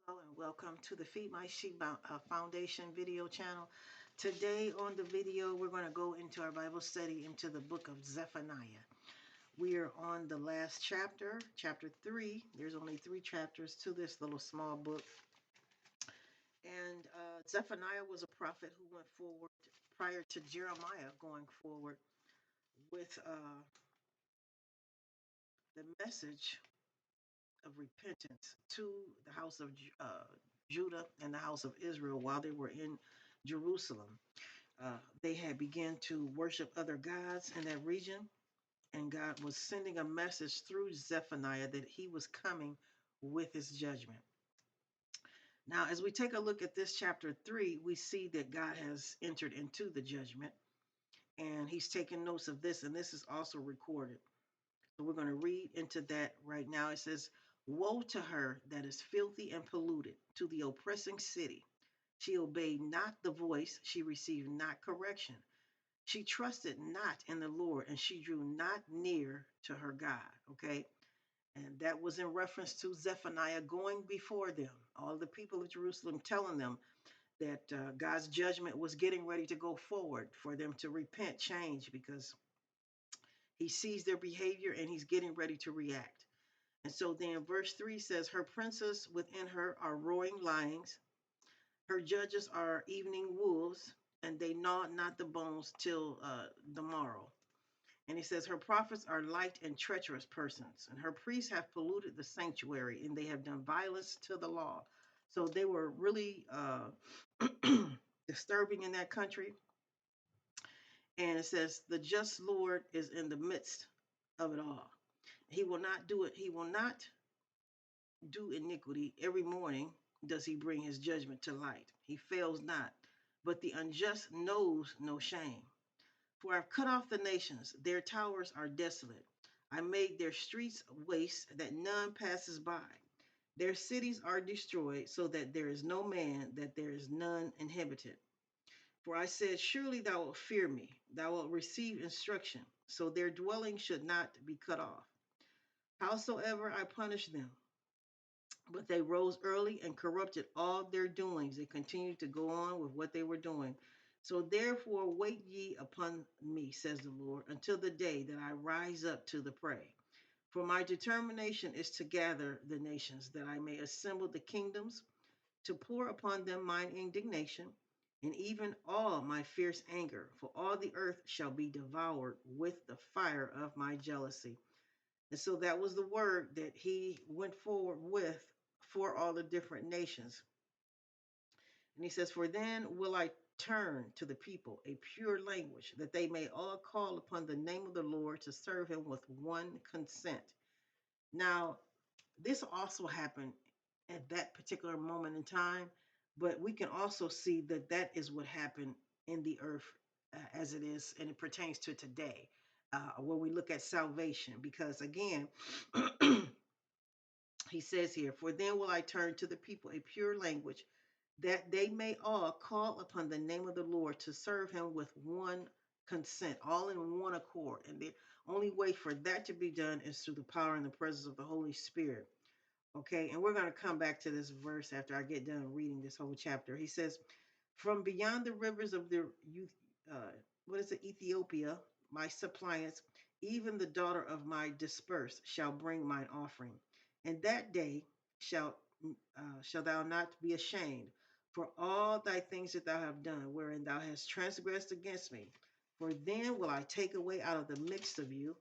Hello and welcome to the Feed My Sheep Foundation video channel. Today on the video, we're going to go into our Bible study into the book of Zephaniah. We are on the last chapter, chapter 3. There's only 3 chapters to this little small book. And Zephaniah was a prophet who went forward prior to Jeremiah going forward with the message of repentance to the house of Judah and the house of Israel while they were in Jerusalem. They had begun to worship other gods in that region, and God was sending a message through Zephaniah that he was coming with his judgment. Now, as we take a look at this chapter 3, we see that God has entered into the judgment, and he's taken notes of this, and this is also recorded. So we're going to read into that right now. It says, "Woe to her that is filthy and polluted, to the oppressing city. She obeyed not the voice, she received not correction. She trusted not in the Lord, and she drew not near to her God." Okay. And that was in reference to Zephaniah going before them, all the people of Jerusalem telling them that God's judgment was getting ready to go forward for them to repent, change, because he sees their behavior and he's getting ready to react. And so then verse 3 says, "Her princes within her are roaring lions. Her judges are evening wolves, and they gnaw not the bones till the morrow." And he says, "Her prophets are light and treacherous persons, and her priests have polluted the sanctuary, and they have done violence to the law." So they were really disturbing in that country. And it says, "The just Lord is in the midst of it all. He will not do it. He will not do iniquity. Every morning does he bring his judgment to light. He fails not, but the unjust knows no shame. For I've cut off the nations, their towers are desolate. I made their streets waste, that none passes by. Their cities are destroyed, so that there is no man, that there is none inhabited. For I said, Surely thou wilt fear me, thou wilt receive instruction, so their dwelling should not be cut off. Howsoever I punished them, but they rose early and corrupted all their doings. They continued to go on with what they were doing. So therefore, wait ye upon me, says the Lord, until the day that I rise up to the prey. For my determination is to gather the nations, that I may assemble the kingdoms, to pour upon them mine indignation, and even all my fierce anger. For all the earth shall be devoured with the fire of my jealousy." And so that was the word that he went forward with for all the different nations. And he says, "For then will I turn to the people a pure language, that they may all call upon the name of the Lord to serve him with one consent." Now, this also happened at that particular moment in time, but we can also see that that is what happened in the earth as it is, and it pertains to today, when we look at salvation. Because again, he says here, "For then will I turn to the people a pure language, that they may all call upon the name of the Lord to serve him with one consent," all in one accord. And the only way for that to be done is through the power and the presence of the Holy Spirit. Okay, and we're going to come back to this verse after I get done reading this whole chapter. He says, "From beyond the rivers of the what is it, Ethiopia, my suppliants, even the daughter of my dispersed, shall bring mine offering. And that day shall thou not be ashamed for all thy things that thou have done, wherein thou hast transgressed against me. For then will I take away out of the midst of you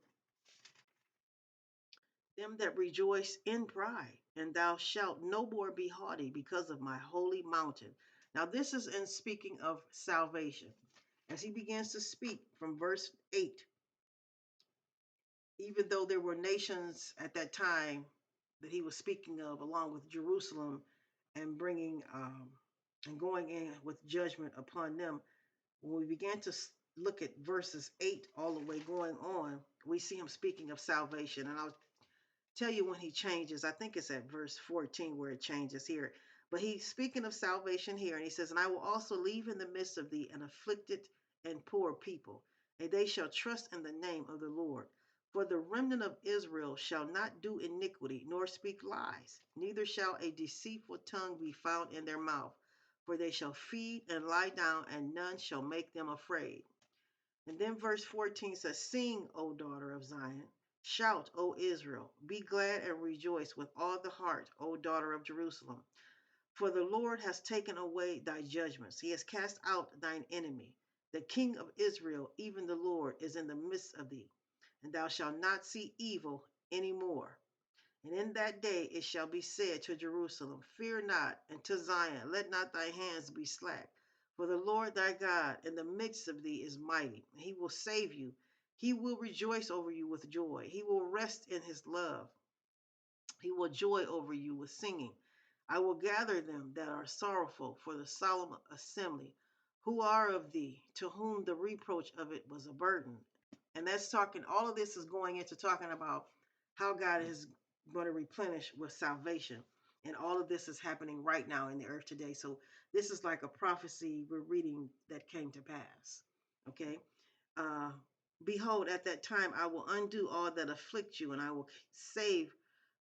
them that rejoice in pride, and thou shalt no more be haughty because of my holy mountain." Now, this is in speaking of salvation. As he begins to speak from verse 8, even though there were nations at that time that he was speaking of, along with Jerusalem, and bringing and going in with judgment upon them, when we began to look at verses 8 all the way going on, we see him speaking of salvation. And I'll tell you when he changes. I think it's at verse 14 where it changes here. But he's speaking of salvation here, and he says, "And I will also leave in the midst of thee an afflicted and poor people, and they shall trust in the name of the Lord. For the remnant of Israel shall not do iniquity, nor speak lies, neither shall a deceitful tongue be found in their mouth. For they shall feed and lie down, and none shall make them afraid. And then verse 14 says, Sing, O daughter of Zion. Shout, O Israel. Be glad and rejoice with all the heart, O daughter of Jerusalem. For the Lord has taken away thy judgments. He has cast out thine enemy. The King of Israel, even the Lord, is in the midst of thee. And thou shalt not see evil any more. And in that day it shall be said to Jerusalem, Fear not, and to Zion, Let not thy hands be slack. For the Lord thy God in the midst of thee is mighty. He will save you. He will rejoice over you with joy. He will rest in his love. He will joy over you with singing. I will gather them that are sorrowful for the solemn assembly, who are of thee, to whom the reproach of it was a burden. And that's talking, all of this is going into talking about how God is going to replenish with salvation. And all of this is happening right now in the earth today. So this is like a prophecy we're reading that came to pass. Okay. Uh, Behold, at that time I will undo all that afflict you, and I will save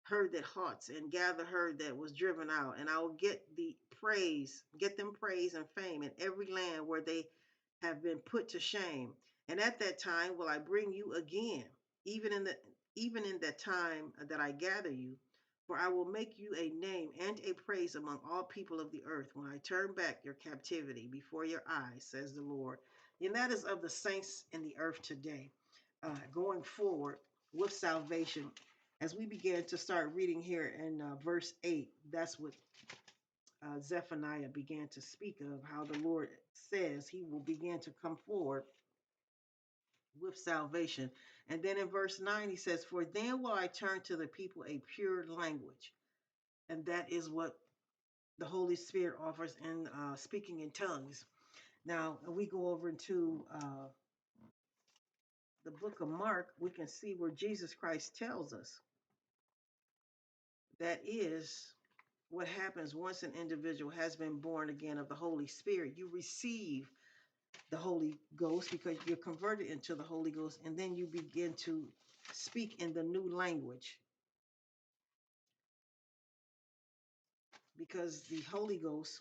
her that haunts and gather her that was driven out, and I will get them praise and fame in every land where they have been put to shame. And at that time will I bring you again, even in the even in that time that I gather you, for I will make you a name and a praise among all people of the earth when I turn back your captivity before your eyes, says the Lord. And that is of the saints in the earth today, going forward with salvation. As we begin to start reading here in verse 8, that's what Zephaniah began to speak of, how the Lord says he will begin to come forward with salvation. And then in verse 9, he says, For then will I turn to the people a pure language. And that is what the Holy Spirit offers in speaking in tongues. Now, we go over into the book of Mark, we can see where Jesus Christ tells us that is what happens once an individual has been born again of the Holy Spirit. You receive the Holy Ghost because you're converted into the Holy Ghost, and then you begin to speak in the new language because the Holy Ghost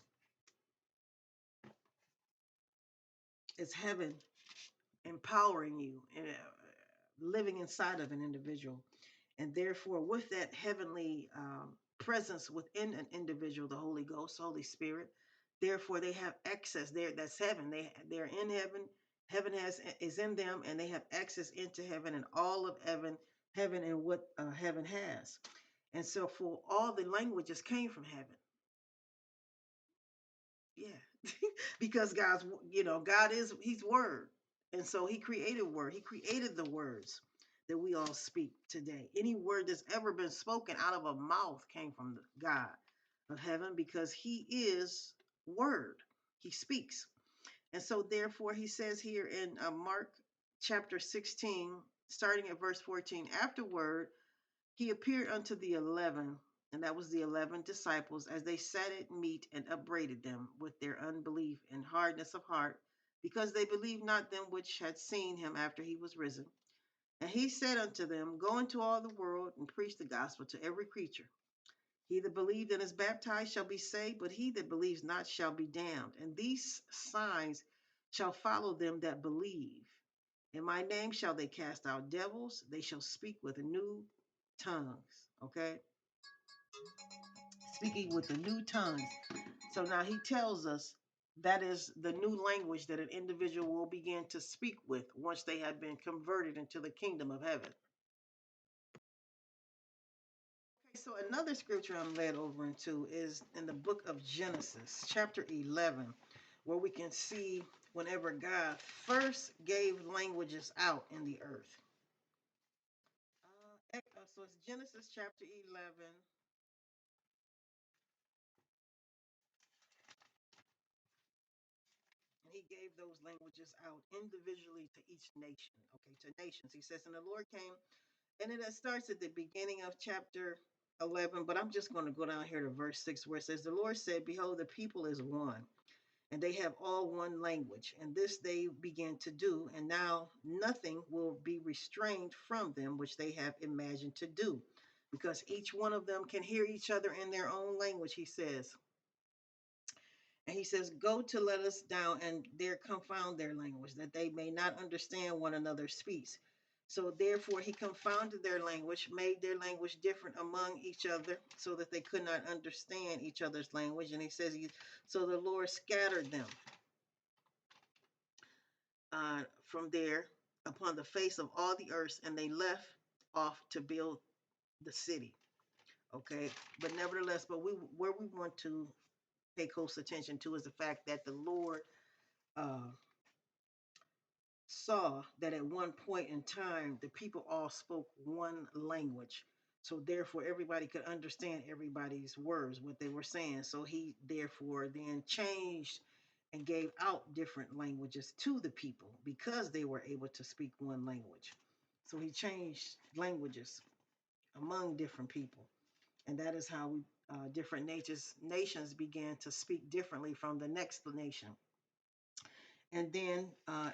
is heaven empowering you and living inside of an individual. And therefore, with that heavenly presence within an individual, the Holy Ghost, Holy Spirit, therefore they have access there. That's heaven. They're in heaven. Heaven is in them, and they have access into heaven and all of heaven and what heaven has. And so, for all the languages came from heaven. Yeah, because God He's Word, and so He created Word. He created the words that we all speak today. Any word that's ever been spoken out of a mouth came from the God of heaven because He is Word. He speaks, and so therefore He says here in Mark chapter 16, starting at verse 14. Afterward, he appeared unto the 11, and that was the 11 disciples, as they sat at meat, and upbraided them with their unbelief and hardness of heart, because they believed not them which had seen him after he was risen. And he said unto them, Go into all the world and preach the gospel to every creature. He that believed and is baptized shall be saved, but he that believes not shall be damned. And these signs shall follow them that believe. In my name shall they cast out devils. They shall speak with new tongues. Okay? Speaking with the new tongues. So now he tells us that is the new language that an individual will begin to speak with once they have been converted into the kingdom of heaven. Okay, so another scripture I'm led over into is in the book of Genesis, chapter 11, where we can see whenever God first gave languages out in the earth. So it's Genesis chapter 11. And he gave those languages out individually to each nation, okay, to nations. He says, and the Lord came, and it starts at the beginning of chapter 11, but I'm just going to go down here to verse 6, where it says, The Lord said, Behold, the people is one. and they have all one language. And this they began to do, and now nothing will be restrained from them which they have imagined to do, because each one of them can hear each other in their own language, he says. And he says, go to let us down and there confound their language, that they may not understand one another's speech. So therefore he confounded their language, made their language different among each other, so that they could not understand each other's language. And he says, so the Lord scattered them from there upon the face of all the earth, and they left off to build the city. Okay, but nevertheless, where we want to pay close attention to is the fact that the Lord uh, saw that at one point in time the people all spoke one language, so therefore everybody could understand everybody's words, what they were saying. So he therefore then changed and gave out different languages to the people because they were able to speak one language. So he changed languages among different people, and that is how we different nations began to speak differently from the next nation. And then,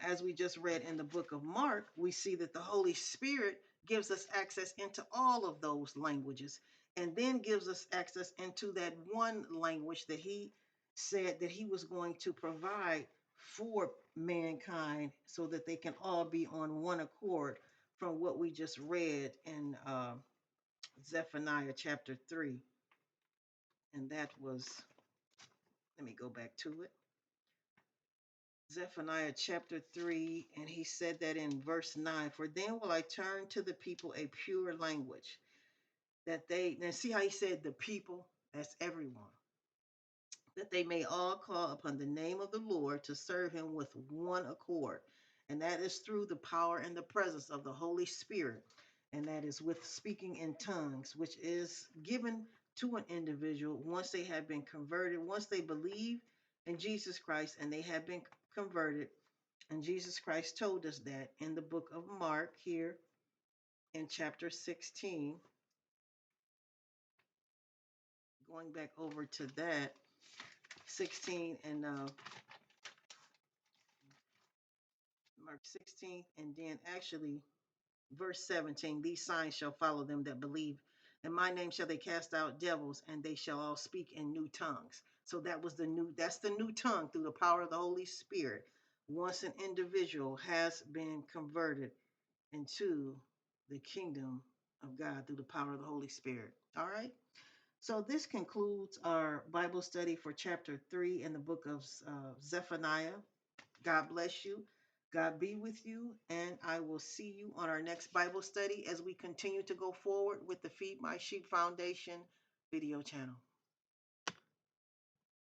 as we just read in the book of Mark, we see that the Holy Spirit gives us access into all of those languages, and then gives us access into that one language that he said that he was going to provide for mankind, so that they can all be on one accord, from what we just read in Zephaniah chapter 3. And that was, let me go back to it. Zephaniah chapter 3, and he said that in verse 9, for then will I turn to the people a pure language, that they, now see how he said the people, that's everyone, that they may all call upon the name of the Lord to serve him with one accord. And that is through the power and the presence of the Holy Spirit. And that is with speaking in tongues, which is given to an individual once they have been converted, once they believe in Jesus Christ and they have been converted. And Jesus Christ told us that in the book of Mark here in chapter 16. Going back over to that, 16 and Mark 16, and then actually verse 17, these signs shall follow them that believe. In my name shall they cast out devils, and they shall all speak in new tongues. So that's the new tongue through the power of the Holy Spirit. Once an individual has been converted into the kingdom of God through the power of the Holy Spirit. All right. So this concludes our Bible study for chapter 3 in the book of Zephaniah. God bless you. God be with you. And I will see you on our next Bible study as we continue to go forward with the Feed My Sheep Foundation video channel.